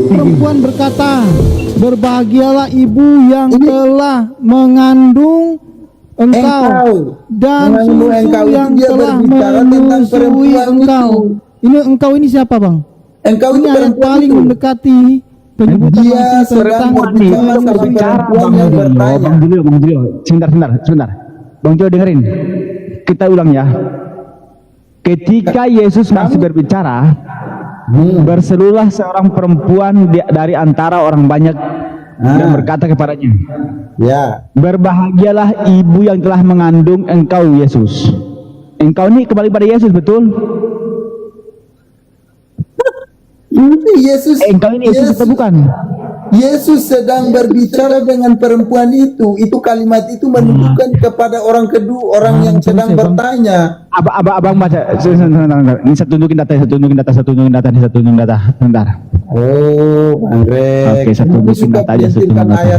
Perempuan berkata, berbahagialah ibu yang telah mengandung engkau dan susu yang telah menyusui engkau. Ini engkau ini siapa, Bang? Engkau ini yang paling mendekati penyebutan tentang Bang Julio, sebentar. Bang Julio dengerin. Kita ulang ya. Ketika Yesus masih berbicara, berserulah seorang perempuan dari antara orang banyak dan berkata kepadanya, ya, berbahagialah ibu yang telah mengandung engkau, Yesus. Engkau ini kembali pada Yesus, betul? Ini Yesus. Engkau ini Yesus atau bukan? Yesus sedang berbicara dengan perempuan itu. Itu kalimat itu menunjukkan kepada orang kedua, orang yang sedang bertanya. Abang baca. Ini saya tunjukin data. Bentar. Oh, Bang Greg. Oke, saya tunjukin data aja.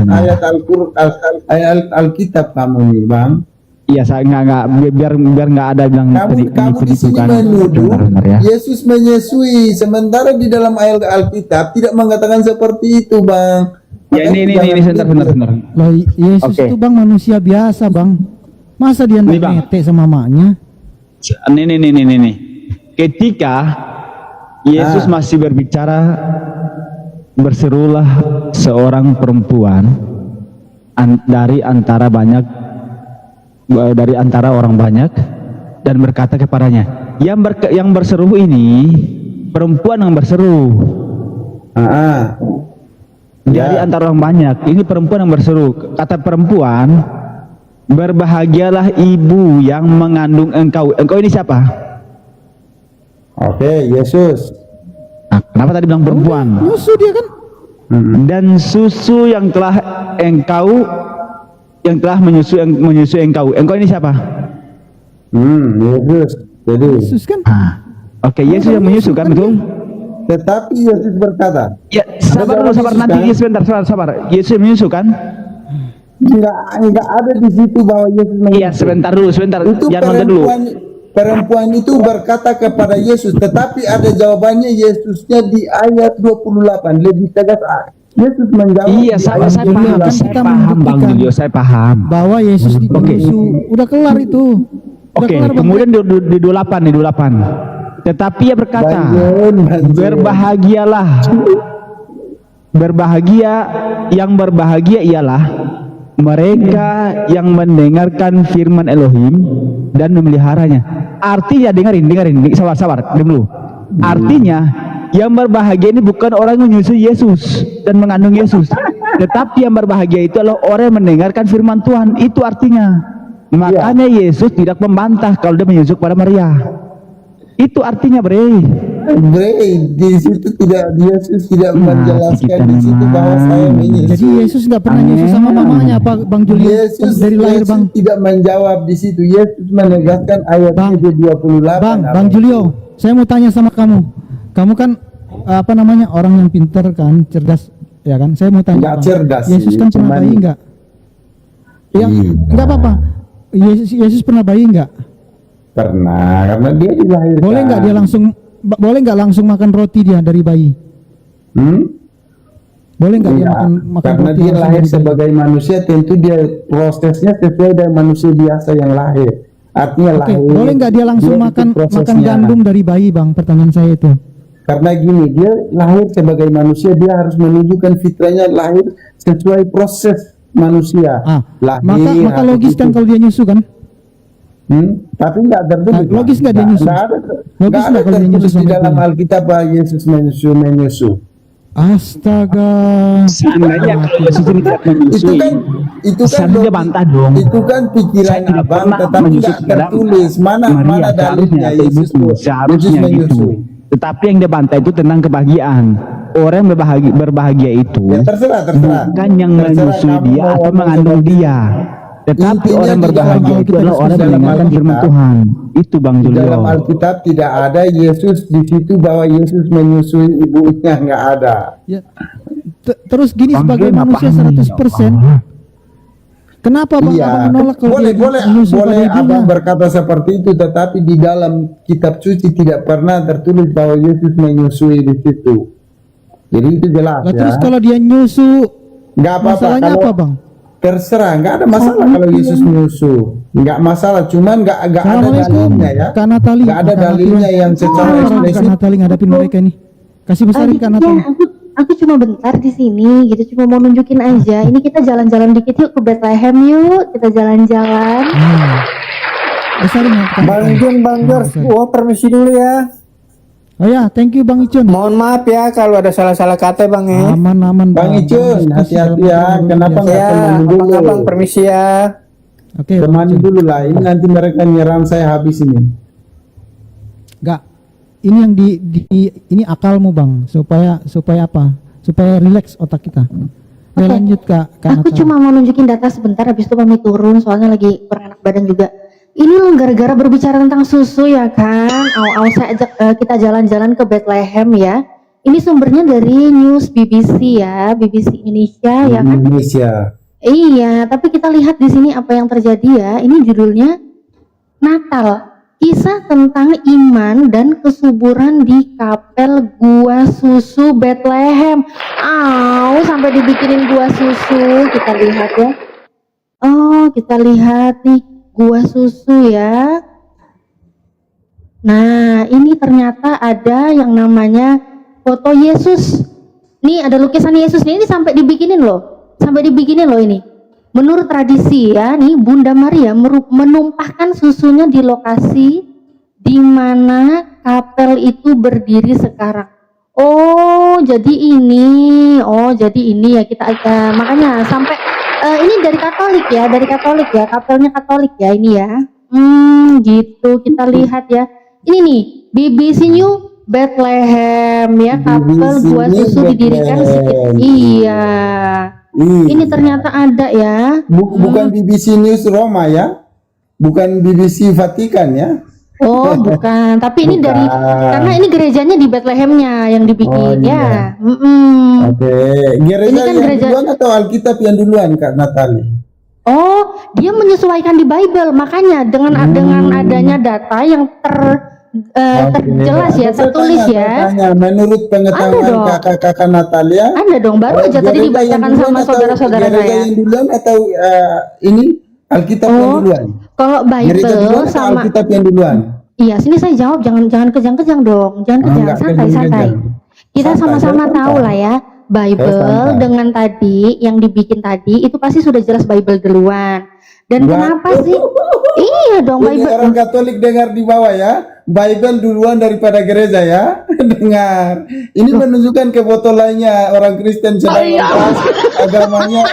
Ayat Al-Quran, ayat Alkitab kamu nih, Bang. Iya, saya nggak biar nggak ada bilang kamu di sini menuduh ya. Yesus menyusui, sementara di dalam ayat Alkitab tidak mengatakan seperti itu, Bang. Ya, ini sebentar. Loh, Yesus itu, Bang, manusia biasa, Bang. Masa dia nete sama mamanya? Nih. Ketika Yesus masih berbicara, berserulah seorang perempuan dari antara orang banyak dan berkata kepadanya, yang berseru ini perempuan yang berseru. Dari antara orang banyak, ini perempuan yang berseru. Kata perempuan, berbahagialah ibu yang mengandung engkau. Engkau ini siapa? Oke, Yesus. Nah, kenapa tadi bilang perempuan? Susu dia kan. Dan susu yang telah menyusui engkau. Engkau ini siapa? Yesus. Jadi Yesus kan. Oke, Yesus yang menyusu kan, betul? Tetapi Yesus berkata, ya, sabar nanti sebentar, sabar. Yesus yang menyusu kan? Enggak ada di situ bahwa Yesus menyusu. Iya, sebentar. Itu perempuan itu berkata kepada Yesus, tetapi ada jawabannya Yesusnya di ayat 28 lebih tegas. Yesus menjawab. Iya, saya paham Bang Julio, saya paham bahwa Yesus dimenyusu. Udah kelar itu. Oke, kemudian di 28. Tetapi ia berkata, yang berbahagia ialah mereka yang mendengarkan firman Elohim dan memeliharanya. Artinya dengerin, sabar dulu. Artinya yang berbahagia ini bukan orang yang menyusui Yesus dan mengandung Yesus, tetapi yang berbahagia itu adalah orang yang mendengarkan firman Tuhan. Itu artinya. Makanya Yesus tidak membantah kalau dia menyusu kepada Maria. Itu artinya, Bre, di situ Yesus tidak menjelaskan di situ bahwa saya menyusu. Jadi Yesus nggak pernah nyusu sama mamanya, apa Bang Julio? Yesus dari lahir, Bang. Tidak menjawab di situ. Yesus menegaskan ayat 28. Bang Julio, saya mau tanya sama kamu. Kamu kan orang yang pintar kan, cerdas, ya kan? Saya mau tanya. Nggak cerdas. Yesus kan pernah bayi nggak? Ya, nggak apa-apa. Yesus pernah bayi nggak? Pernah, karena dia dilahirkan. Boleh nggak langsung makan roti dia dari bayi? Boleh nggak dia makan karena roti? Dia lahir sebagai manusia, tentu dia prosesnya sesuai dengan manusia biasa yang lahir. Artinya lahir. Boleh nggak dia langsung makan gandum dari bayi, Bang? Pertanyaan saya itu. Karena gini, dia lahir sebagai manusia, dia harus menunjukkan fitrahnya lahir sesuai proses manusia. Maka logis kan kalau dia nyusu kan? Tapi nggak tertulis. Logis nggak dia nyusu? Nggak ada tertulis di dalam Alkitab bahwa Yesus menyusu. Astaga. Seandainya kalau Yesus tidak menyusui, itu kan dia bantah dong. Itu kan pikiran abang, tetapi nggak tertulis. Mana dalilnya Yesus menyusu? Tetapi yang dia bantah itu tentang kebahagiaan. Orang berbahagia itu terserah. bukan yang menyusui dia atau mengandung dia. Tetapi Intinya orang di berbahagia dalam itu adalah orang yang dalam mendengarkan firman Alkitab, Tuhan. Itu Bang di Julio. dalam Alkitab tidak ada Yesus di situ bahwa Yesus menyusui ibunya, nggak ada. Ya. Terus gini, Bang sebagai Julio manusia ngapain? 100%, kenapa Bang Iya, Abang menolak kalau boleh dia boleh menyusul pada boleh ibunya? abang berkata seperti itu, tetapi di dalam kitab suci tidak pernah tertulis bahwa Yesus menyusui di situ. Jadi itu jelas Lah, ya. terus kalau dia nyusu, Nggak apa-apa masalahnya kalau apa Bang? terserah, nggak ada masalah kalau Yesus menyusu, nggak masalah. Cuman nggak ada Assalamualaikum, dalilnya ya. Kak Natali. Nggak ada Kak dalilnya Natali. yang secara Kak eksplisit. Natali ngadapin mereka ini. Kasih besarin Kak Ya, Natali. aku cuma bentar di sini gitu, cuma mau nunjukin aja. Ini kita jalan-jalan dikit yuk ke Bethlehem yuk, kita jalan-jalan. Besarin ya, Kak Bang Natali. Jun, Bang George, gua permisi dulu ya. Oh ya, thank you Bang Icun. Mohon maaf ya kalau ada salah-salah kata Bang ya. Aman Bang Icun, hati-hati ya. Kenapa nggak Ya, temani dulu? abang-abang permisi ya. Oke, Bang Temani Icun. dulu lah. Ini nanti mereka nyerang saya habis ini. Enggak. Ini yang ini akalmu Bang, supaya apa? Supaya rileks otak kita. Ya, Oke. lanjut Kak Aku Natali. cuma mau nunjukin data sebentar, habis itu pamit turun soalnya lagi kurang enak badan juga. Ini loh gara-gara berbicara tentang susu ya kan. Awal saya ajak kita jalan-jalan ke Bethlehem ya. Ini sumbernya dari news BBC ya, BBC Indonesia ya kan. Indonesia. Iya, tapi kita lihat di sini apa yang terjadi ya. Ini judulnya Natal, kisah tentang iman dan kesuburan di kapel Gua Susu Bethlehem. Sampai dibikinin gua susu. Kita lihat ya. Oh, kita lihat nih gua susu ya. Nah, ini ternyata ada yang namanya foto Yesus. Nih ada lukisan Yesus nih, ini sampai dibikinin loh. Sampai dibikinin loh ini. Menurut tradisi ya, nih Bunda Maria menumpahkan susunya di lokasi di mana kapel itu berdiri sekarang. Oh, jadi ini ya kita makanya sampai ini dari Katolik ya, kapelnya Katolik ya ini ya. Gitu kita lihat ya. Ini nih BBC New Bethlehem ya, kapel BBC Gua Susu New didirikan Bethlehem. Iya. Ini ternyata ada ya. Bukan BBC News Roma ya, bukan BBC Vatikan ya. Oh, bukan. Tapi ini dari karena ini gerejanya di Bethlehemnya yang dibikin Oh, ya. iya. Oke, gereja Ini kan yang gereja- duluan atau Alkitab yang duluan Kak Natali? Oh, dia menyesuaikan di Bible. Makanya dengan adanya data yang terjelas ya, Saya tertulis tanya, ya. saya tanya, menurut Ada pengetahuan dong. kakak-kakak Natalia, Ada dong, baru aja tadi gereja yang dibacakan duluan sama atau saudara-saudara gereja saya. yang duluan atau ini Alkitab yang Oh, duluan? kalau Gereja duluan Bible atau sama Alkitab yang duluan? iya, sini saya jawab, jangan kejang-kejang dong. Jangan kejang, enggak santai. kejang-kejang. Kita Santai, sama-sama santai. tahu lah ya. Bible santai. dengan tadi yang dibikin tadi itu pasti sudah jelas Bible duluan. Dan Wah. kenapa sih? Iya dong Ini Bible. orang Katolik dengar di bawah ya, Bible duluan daripada gereja ya. Dengar. Ini menunjukkan kebotolannya orang Kristen sedang membahas agamanya,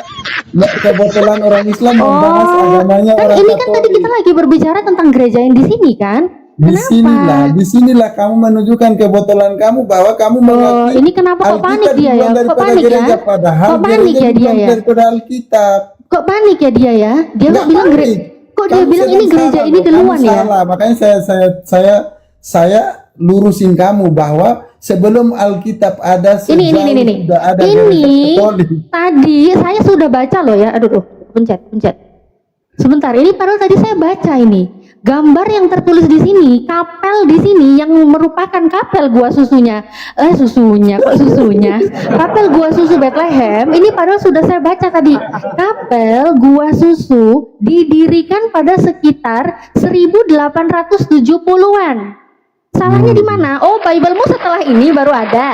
kebotolan orang Islam membahas agamanya Kan orang ini kan tadi Katolik. kita lagi berbicara tentang gereja yang di sini kan? Disinilah kamu menunjukkan kebotolan kamu bahwa kamu mengakui ini kenapa kok panik Alkitab dia ya? duluan Kok daripada panik ya? gereja, padahal Kok panik gereja ya dia duluan ya? daripada Alkitab. Kok panik ya dia ya? Dia kok Nggak bilang panik. kok dia Kamu bilang sedang ini gereja salah, ini kamu duluan ya? salah. Makanya saya lurusin kamu bahwa sebelum Alkitab ada Ini sudah ada gereja ini Katolik. tadi saya sudah baca loh ya. Aduh, pencet. Sebentar, ini padahal tadi saya baca ini. Gambar yang tertulis di sini, kapel di sini yang merupakan kapel Gua Susunya. Kapel Gua Susu Bethlehem, ini padahal sudah saya baca tadi. Kapel Gua Susu didirikan pada sekitar 1870-an. Salahnya di mana? Oh, Biblemu setelah ini baru ada.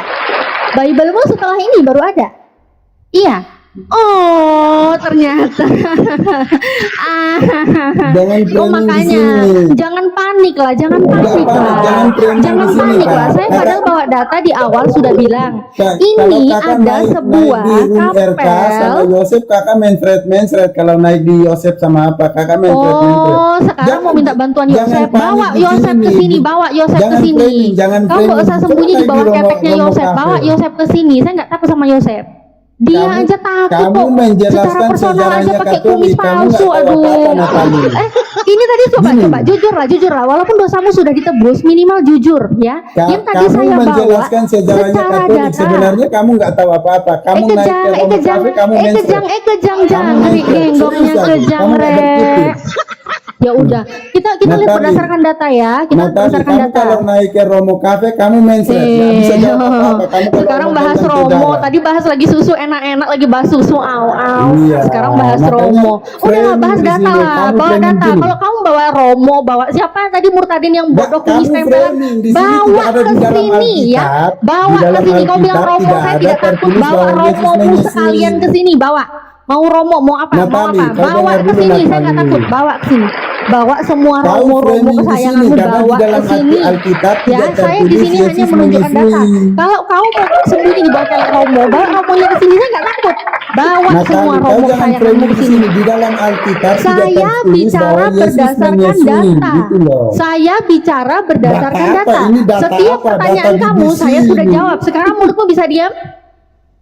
Iya. Oh, ternyata. Jangan Oh, framing di makanya sini. jangan panik lah. Jangan framing Jangan di sini, panik Kak. lah. Saya padahal bawa data di awal sudah bilang Kalau ini kakak ada naik sebuah di room RK sama kapel. Yosef, kakak main thread. Kalau naik di Yosef sama apa, kakak main thread. Oh, sekarang mau minta bantuan jangan Yosef. Bawa panik di Yosef ke sini, bawa Yosef ke Jangan sini. framing, jangan Kamu nggak framing. usah sembunyi di Coba bawah lagi kepeknya romo Yosef. cafe. Bawa Yosef ke sini. Saya nggak takut sama Yosef. Dia aja takut kamu kok. menjelaskan Secara personal aja sejarahnya pakai Katolik, kumis kamu palsu. nggak tahu apa-apa, Aduh. Natali. Ini tadi coba Gini. jujur lah. Walaupun dosamu sudah ditebus, minimal jujur ya. Yang tadi Kamu saya bawa menjelaskan sejarahnya secara Katolik, data. sebenarnya kamu nggak tahu apa-apa. Kamu naik ke Romo Cafe, kamu mention. Kejang, Kamu ngeri mention. genggongnya Serius, kejang, kamu nggak berpikir. Ya udah, kita lihat Natali, berdasarkan data ya. Kita lihat Natali, berdasarkan kamu data. kalau naik ke Romo Cafe, kamu mention. Nggak bisa jawab apa-apa. Kamu kalau Sekarang mau bahas bilang Romo, saudara. tadi bahas lagi susu enak-enak, lagi bahas susu au. Iya, Sekarang bahas makanya Romo. Udah lah, framing bahas di data sini. lah, Kamu bawa framing data. dulu. Kalau kamu bawa Romo, bawa siapa tadi Murtadin yang bodoh Kamu kumis tempelan, framing di sini bawa tidak ada ke di dalam sini ya, Alkitab. bawa Di dalam ke sini. Kau bilang Alkitab Romo, tidak saya ada tidak takut. tertulis Bawa bahwa Yesus Romomu menyusui. sekalian ke sini, bawa. Mau Romo, mau apa? Natali, Mau apa? kau Bawa dengar ke dulu, sini, saya nggak Natali. takut. Bawa ke sini. Bawa semua Kau Romo framing di sini, kesayanganmu, karena di bawa ke dalam sini. Alkitab Ya, tidak saya di tertulis sini hanya Yesus menunjukkan data. menyusui. Kalau kau mau sembunyi di bawah kayak Romo, bawa Romonya ke sini, saya nggak takut. Bawa semua Natali, kau Romo jangan kesayanganmu framing ke di sini. sini. Di dalam Alkitab tidak Saya tertulis bicara bahwa Yesus berdasarkan menyusui, data. gitu loh. Saya bicara berdasarkan Data apa? data. Ini data Setiap apa? pertanyaan Data kamu, BBC saya sudah ini. jawab. Sekarang mulutmu bisa diam?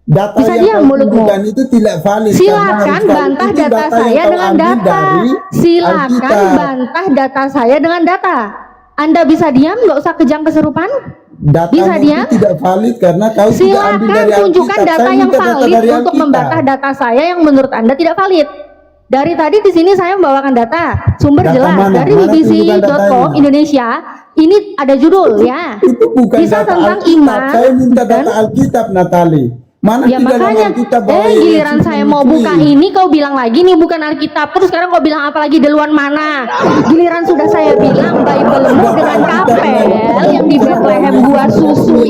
Data Bisa yang diam kau mulutmu. tunjukkan itu tidak valid. karena Silakan harus valid bantah itu data yang saya kau dengan ambil data. dari Silakan Alkitab. bantah data saya dengan data. Anda bisa diam, nggak usah kejang kesurupan. Data Bisa diam? itu tidak valid karena kau tidak ambil Silakan dari tunjukkan Alkitab. data Saya yang minta data valid dari untuk Alkitab. membantah data saya yang menurut Anda tidak valid. Dari tadi di sini saya membawakan data, sumber Data jelas mana? dari Mana tunjukkan bbc.com datanya? Indonesia. Ini ada judul ya. Itu bukan Bisa data tentang Alkitab. iman. Saya minta dan data Alkitab, Natali. Mana Ya di dalam makanya, Alkitab bahwa giliran Yesus saya mau menyusui? buka ini, kau bilang lagi nih bukan Alkitab. Terus sekarang kau bilang apa lagi, deluan mana? Giliran sudah saya bilang Bible-mu dengan kapel yang di Bethlehem gua susu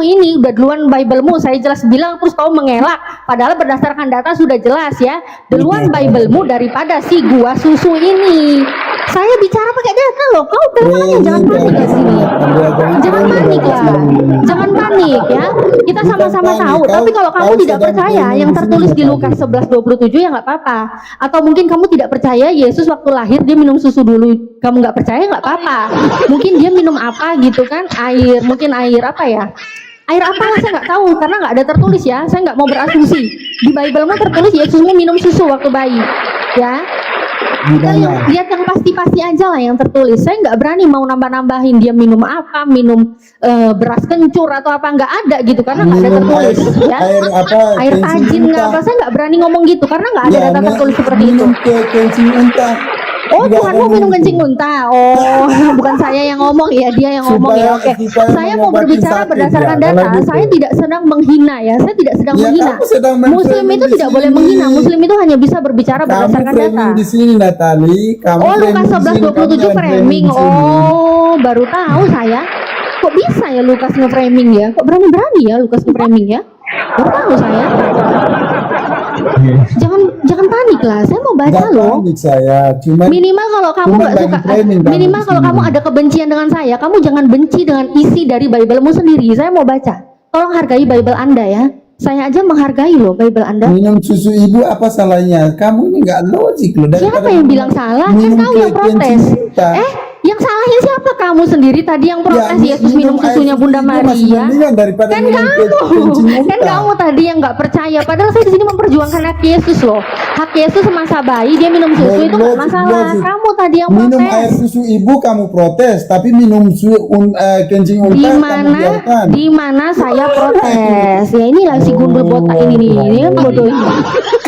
ini, udah duluan Bible-mu. Saya jelas bilang, terus kau mengelak. Padahal berdasarkan data sudah jelas ya, duluan Bible-mu daripada si gua susu ini. Saya bicara pakai data loh. Kau makanya jangan panik di sini. Jangan panik lah. Jangan panik ya. Kita Bukan sama-sama panik. tahu. Tapi kalau kamu Kau tidak sedang percaya framing yang di sini, tertulis di Natali. Lukas 11:27 ya nggak apa-apa. Atau mungkin kamu tidak percaya Yesus waktu lahir dia minum susu dulu. Kamu nggak percaya nggak apa-apa. Mungkin dia minum apa gitu kan? Air. Mungkin air apa ya? Air apalah saya nggak tahu karena nggak ada tertulis ya. Saya nggak mau berasumsi. Di Bible mah tertulis Yesusmu minum susu waktu bayi. Ya. Kita lihat yang pasti-pasti aja lah yang tertulis. Saya nggak berani mau nambah-nambahin dia minum apa, minum beras kencur atau apa, nggak ada gitu karena nggak ada Minum tertulis. Ya. kencing Air tajin nggak unta. apa, saya nggak berani ngomong gitu karena nggak ada data tertulis seperti itu. Minum kencing unta. Oh, Tidak Tuhanmu ada minum itu. kencing unta. Oh, bukan saya yang ngomong ya, dia yang ngomong ya. Oke. Supaya Saya mau mengobati berbicara sakit, berdasarkan ya, data. kalau gitu. Saya tidak sedang menghina ya. Saya tidak sedang Ya, menghina. kamu sedang Muslim men-framing itu di tidak sini. boleh menghina. Muslim itu hanya bisa berbicara Kamu berdasarkan data. framing di sini, Natali. Kamu Oh, framing Lukas di sini, 11:27 kamu jangan framing. di sini. Oh, baru tahu saya. Kok bisa ya Lukas nge-framing ya? Kok berani-berani ya Lukas nge-framing ya? Baru tahu saya. Jangan panik lah. Saya mau baca Nggak loh. panik saya, cuman Minimal kalau kamu Cuma nggak lagi suka, framing kamu minimal di kalau sini. kamu ada kebencian dengan saya, kamu jangan benci dengan isi dari Bible-mu sendiri. Saya mau baca. Tolong hargai Bible Anda ya. Saya aja menghargai loh Bible Anda. minum susu ibu apa salahnya? Kamu ini nggak logik loh. Siapa yang bilang salah? Kan minum kau yang kencing protes. unta. Yang salahnya siapa? Kamu sendiri tadi yang protes Yesus minum air susunya susu Bunda ibu masih Maria. mendingan daripada Kan minum kamu, kencing unta. kan kamu tadi yang nggak percaya. Padahal saya di sini memperjuangkan hak Yesus loh. Hak Yesus semasa bayi dia minum susu itu nggak masalah. Logik. Kamu tadi yang Minum protes. air susu ibu kamu protes, tapi minum kencing unta di kamu mana biarkan. di mana saya protes ya, inilah si gundul botak ini nih, ini kan bodoh ini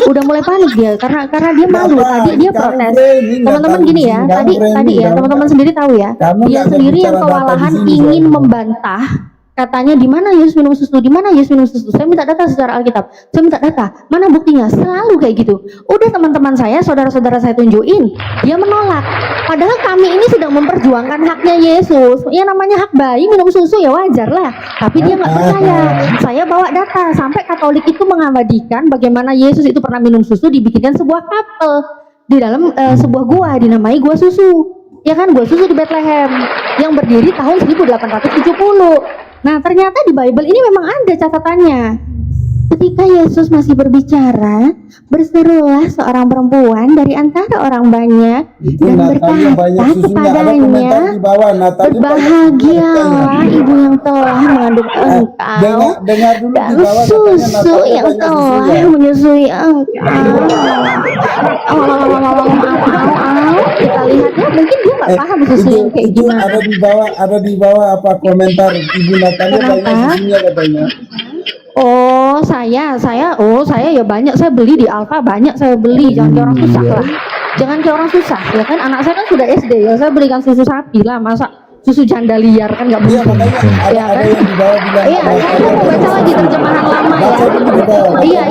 udah mulai panik dia karena dia malu. Nggak Tadi dia panik, kamu protes. framing, nggak Teman-teman tahu gini di ya, sini, kamu tadi framing, ya kamu teman-teman nggak- sendiri tahu ya, kamu dia nggak sendiri yang berbicara data di kewalahan sini, ingin soalnya. membantah. Katanya di mana Yesus minum susu, di mana Yesus minum susu. Saya minta data secara Alkitab, saya minta data, mana buktinya, selalu kayak gitu. Udah teman-teman saya, saudara-saudara saya tunjukin, dia menolak. Padahal kami ini sedang memperjuangkan haknya Yesus. Ya namanya hak bayi minum susu ya wajar lah. Tapi dia nggak percaya. Saya bawa data sampai Katolik itu mengabadikan bagaimana Yesus itu pernah minum susu, dibikinkan sebuah kapel di dalam sebuah gua dinamai gua susu. Ya kan, gua susu di Bethlehem yang berdiri tahun 1870. Nah ternyata di Bible ini memang ada catatannya. Ketika ketika Yesus masih berbicara, berserulah seorang perempuan dari antara orang banyak Itu dan Natalia banyak berkata susunya. Ada komentar kepadanya, di bawah. Natalia berbahagialah ibu yang telah mengandung engkau dengar dulu dan di bawah katanya susu Natalia yang banyak telah susunya. menyusui engkau. Kita lihat ya, mungkin dia nggak paham susu yang kayak itu gimana. ada di bawah apa komentar Ibu Natalia banyak Kenapa? susunya katanya. Oh saya ya banyak, saya beli di Alfa banyak saya beli, jangan kayak orang susah lah, jangan kayak orang susah ya kan, anak saya kan sudah SD ya, saya belikan susu sapi lah, masa susu janda liar kan nggak Iya mungkin makanya ada, ya ada kan. yang di bawah bilang. Iya, saya mau baca lagi terjemahan lama ya. Baca dulu di bawah. Iya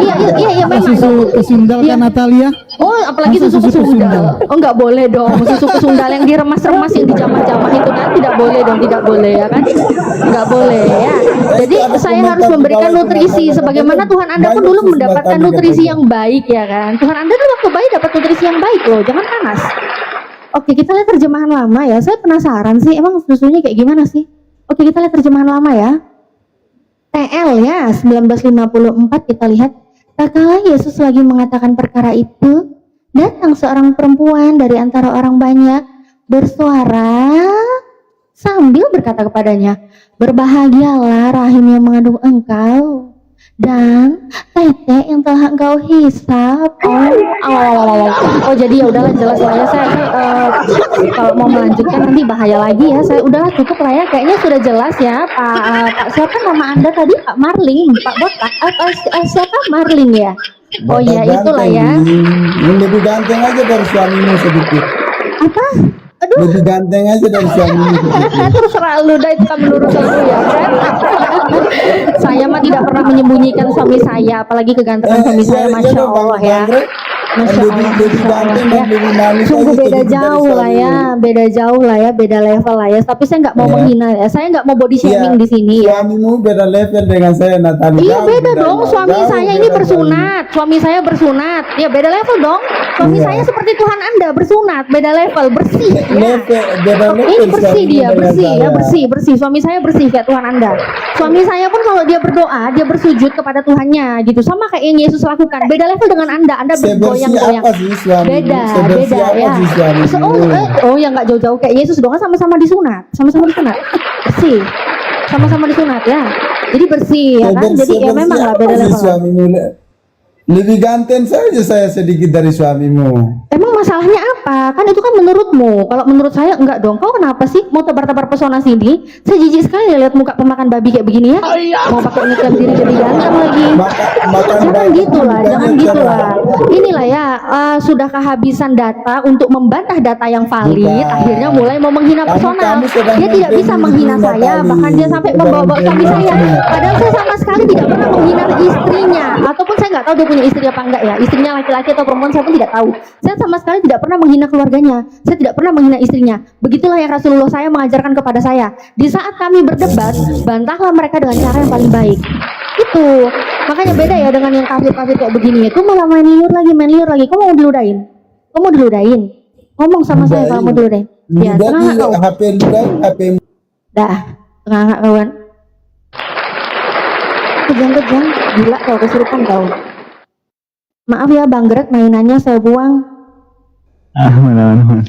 memang. Susu kesundal Iya. kan Natalia? Oh, apalagi Masa susu susu kesundal. kesundal? Oh, nggak boleh dong. Susu kesundal yang diremas-remas yang dijamah-jamah itu kan tidak boleh dong, tidak boleh ya kan? Nggak boleh ya. Jadi saya harus memberikan nutrisi sebagaimana Tuhan Anda pun dulu mendapatkan nutrisi yang baik ya kan. Tuhan Anda dulu waktu bayi dapat nutrisi yang baik loh, jangan panas. Oke, kita lihat terjemahan lama ya. Saya penasaran sih, emang susunya kayak gimana sih? Oke, kita lihat terjemahan lama ya. TL ya, 1954 kita lihat. Tak kala Yesus lagi mengatakan perkara itu, datang seorang perempuan dari antara orang banyak, bersuara sambil berkata kepadanya, berbahagialah rahim yang mengandung engkau dan tete yang telah engkau hisap. Oh jadi ya udahlah, jelas lah ya, saya kalau mau melanjutkan nanti bahaya lagi ya, saya udahlah cukup lah ya, kayaknya sudah jelas ya Pak siapa nama Anda tadi, Pak Marling, Pak Botak, siapa Marling ya? Oh ya itulah ya. Ini lebih ganteng aja dari suamimu sedikit. Apa? Aduh, Lebih ganteng aja dari suamimu sedikit. terserah lu dah, itu kan menurut lu ya kan. Saya mah tidak pernah menyembunyikan suami saya, apalagi kegantengan suami saya, masya Allah ya. Masya Allah, Lebih Masya Allah ganteng ya. dan lebih manis Sungguh aja beda sedikit dari jauh lah ya, suamimu. beda jauh lah ya, beda level lah ya. Tapi saya nggak mau Iya. menghina ya, saya nggak mau body shaming Iya, di sini ya. Suamimu beda level dengan saya Natalia. Iya Jauh beda bedanya. dong, suami Jauh saya ini beda bersunat, suami saya bersunat, ya beda level dong. Suami Iya. saya seperti Tuhan Anda bersunat, beda level, bersih. Ya. Level, beda level Ini bersih suamimu dia, dengan bersih ya, saya. bersih. Suami saya bersih kayak Tuhan Anda. Suami saya pun kalau dia berdoa, dia bersujud kepada Tuhannya gitu, sama kayak yang Yesus lakukan. Beda level dengan Anda Sebersih bergoyang-goyang. apa sih suamimu? Beda Sebersih apa ya. sih suamimu? Oh ya nggak jauh-jauh kayak Yesus dong, kan sama-sama disunat, bersih, sama-sama disunat ya. Jadi bersih ya kan. Jadi ya memang lah beda apa sih level. suamimu? Lebih ganteng saja saya sedikit dari suamimu. Emang masalahnya apa? Kan itu kan menurutmu. Kalau menurut saya enggak dong. Kau kenapa sih mau tebar-tebar pesona sini? Saya jijik sekali ya lihat muka pemakan babi kayak begini ya. Mau pakai ngeklaim diri jadi ganteng lagi. Makan Jangan babi gitulah, bukannya jangan gitulah. cara- Inilah ya, sudah kehabisan data untuk membantah data yang valid. Bukan. Akhirnya mulai mau menghina personal. kamu sedang Dia tidak bisa menghina menghina saya, kali. bahkan dia sampai membawa-bawa suami saya. Padahal saya sama sekali tidak pernah menghina istrinya, ataupun saya nggak tahu dia punya istri apa enggak ya. Istrinya laki-laki atau perempuan saya pun tidak tahu. Saya sama sekali tidak pernah menghina keluarganya. Saya tidak pernah menghina istrinya. Begitulah yang Rasulullah saya mengajarkan kepada saya. Di saat kami berdebat, bantahlah mereka dengan cara yang paling baik. Itu makanya beda ya dengan yang kafir-kafir kayak begini. Itu malah main liur lagi. Kau mau diludahin? Ngomong sama saya kalau mau diludahin. Ya, Ludah tengah di kau. HP ludah, HP Dah, tengah kawan. Kejang-kejang, gila kau, kesurupan kau. Maaf ya Bang Greg, mainannya saya buang. Aman.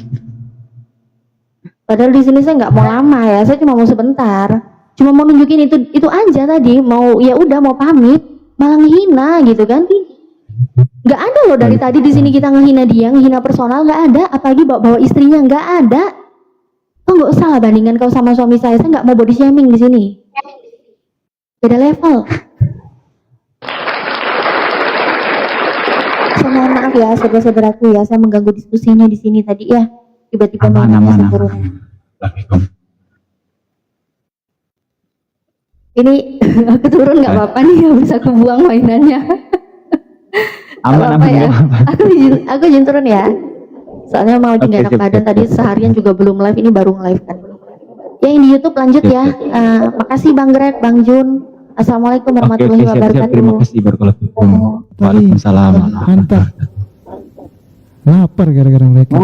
Padahal di sini saya nggak mau lama ya, saya cuma mau sebentar. Cuma mau nunjukin itu aja tadi. Mau ya udah mau pamit, malah ngehina gitu kan? Nggak ada loh dari tadi di sini kita ngehina dia, ngehina personal nggak ada. Apalagi bawa istrinya nggak ada. Kau nggak usah lah bandingkan kau sama suami saya nggak mau body shaming di sini. Beda level. Saya mohon maaf ya saudara-saudaraku ya, saya mengganggu diskusinya di sini tadi ya. Tiba-tiba mainannya saya turun. Ini aku turun nggak apa-apa nih, habis aku buang mainannya. Aman, Nggak apa-apa aman, ya. nggak apa-apa. Aku izin turun ya. Soalnya mau lagi nggak Oke, enak siap, badan siap, tadi siap. seharian juga belum live, ini baru live kan. Ya yang di YouTube lanjut Siap, ya. siap, Makasih Bang Greg, Bang Jun. Assalamualaikum Oke, warahmatullahi siap. wabarakatuh. Terima kasih Barakallahu. Waalaikumsalam. Mantap. Lapar gara-gara mereka.